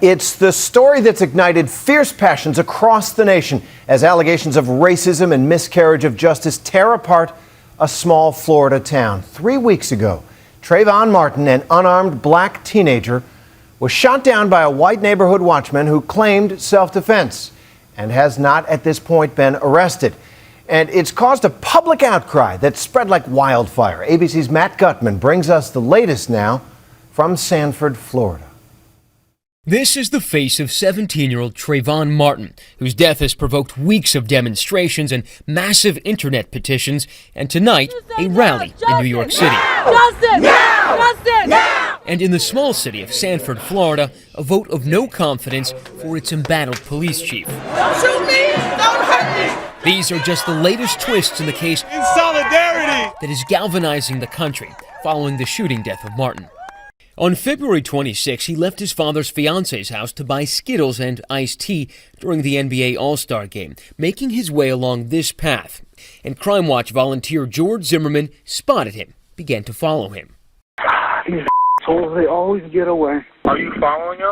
It's the story that's ignited fierce passions across the nation as allegations of racism and miscarriage of justice tear apart a small Florida town. 3 weeks ago, Trayvon Martin, an unarmed black teenager, was shot down by a white neighborhood watchman who claimed self-defense and has not at this point been arrested. And it's caused a public outcry that spread like wildfire. ABC's Matt Gutman brings us the latest now from Sanford, Florida. This is the face of 17-year-old Trayvon Martin, whose death has provoked weeks of demonstrations and massive internet petitions, and tonight, a rally in New York City. Justice! Justice! And in the small city of Sanford, Florida, a vote of no confidence for its embattled police chief. Don't shoot me! Don't hurt me! These are just the latest twists in the case in solidarity that is galvanizing the country following the shooting death of Martin. On February 26, he left his father's fiance's house to buy Skittles and iced tea during the NBA All-Star game, making his way along this path. And Crime Watch volunteer George Zimmerman spotted him, began to follow him. These assholes, they always get away. Are you following him?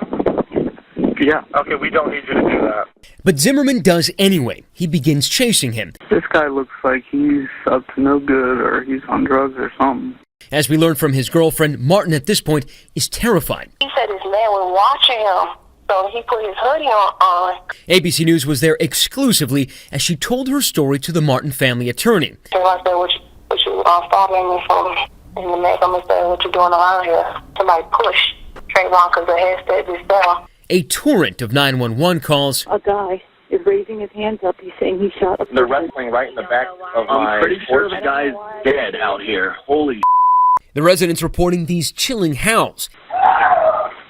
Yeah. Okay, we don't need you to do that. But Zimmerman does anyway. He begins chasing him. This guy looks like he's up to no good or he's on drugs or something. As we learn from his girlfriend, Martin at this point is terrified. He said his man was watching him, so he put his hoodie on. ABC News was there exclusively as she told her story to the Martin family attorney. So I said, what you following me from? And the man come and said, what you doing around here? Somebody push Trayvon because the head said this down. A torrent of 911 calls. A guy is raising his hands up. He's saying he shot a person. They're wrestling right in the back of my... I'm pretty sure the guy's dead out here. Holy The residents reporting these chilling howls.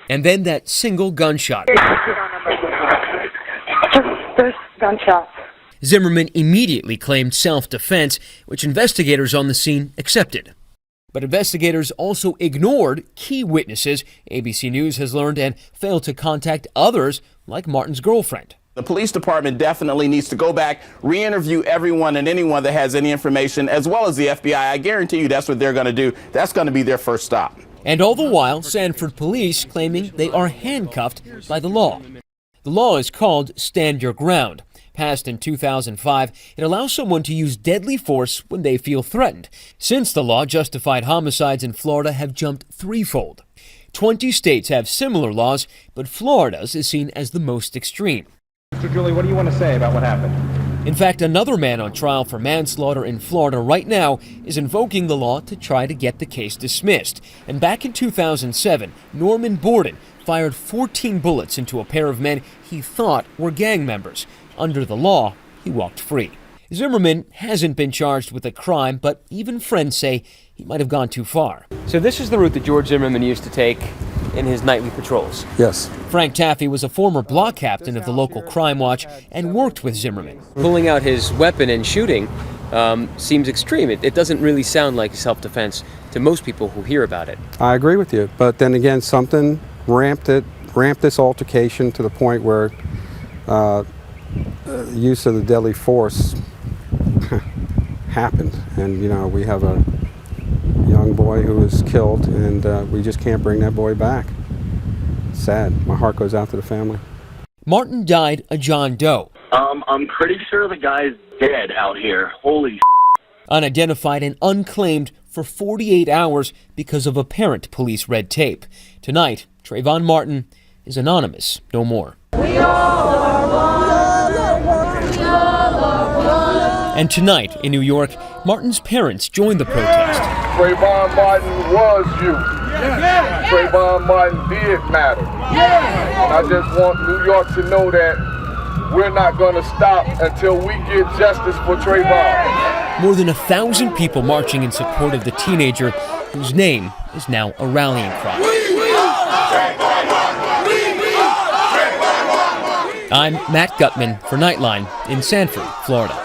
And then that single gunshot. There's gunshots. Zimmerman immediately claimed self-defense, which investigators on the scene accepted. But investigators also ignored key witnesses, ABC News has learned, and failed to contact others like Martin's girlfriend. The police department definitely needs to go back, re-interview everyone and anyone that has any information, as well as the FBI. I guarantee you that's what they're going to do. That's going to be their first stop. And all the while, Sanford police claiming they are handcuffed by the law. The law is called Stand Your Ground. Passed in 2005, it allows someone to use deadly force when they feel threatened. Since the law, justified homicides in Florida have jumped threefold. 20 states have similar laws, but Florida's is seen as the most extreme. Mr. Julie, what do you want to say about what happened? In fact, another man on trial for manslaughter in Florida right now is invoking the law to try to get the case dismissed. And back in 2007, Norman Borden fired 14 bullets into a pair of men he thought were gang members. Under the law, he walked free. Zimmerman hasn't been charged with a crime, but even friends say he might have gone too far. So this is the route that George Zimmerman used to take in his nightly patrols. Yes. Frank Taffy was a former block captain of the local Crime Watch and worked with Zimmerman. Pulling out his weapon and shooting seems extreme. It doesn't really sound like self-defense to most people who hear about it. I agree with you, but then again, something ramped this altercation to the point where use of the deadly force happened, and we have a young boy who was killed, and we just can't bring that boy back. It's sad. My heart goes out to the family. Martin died a John Doe. I'm pretty sure the guy's dead out here. Holy Unidentified and unclaimed for 48 hours because of apparent police red tape. Tonight, Trayvon Martin is anonymous no more. We all are one. And tonight in New York, Martin's parents joined the protest. Trayvon Martin was you. Yeah. Trayvon Martin did matter. Yeah. And I just want New York to know that we're not going to stop until we get justice for Trayvon. More than 1,000 people marching in support of the teenager whose name is now a rallying cry. I'm Matt Gutman for Nightline in Sanford, Florida.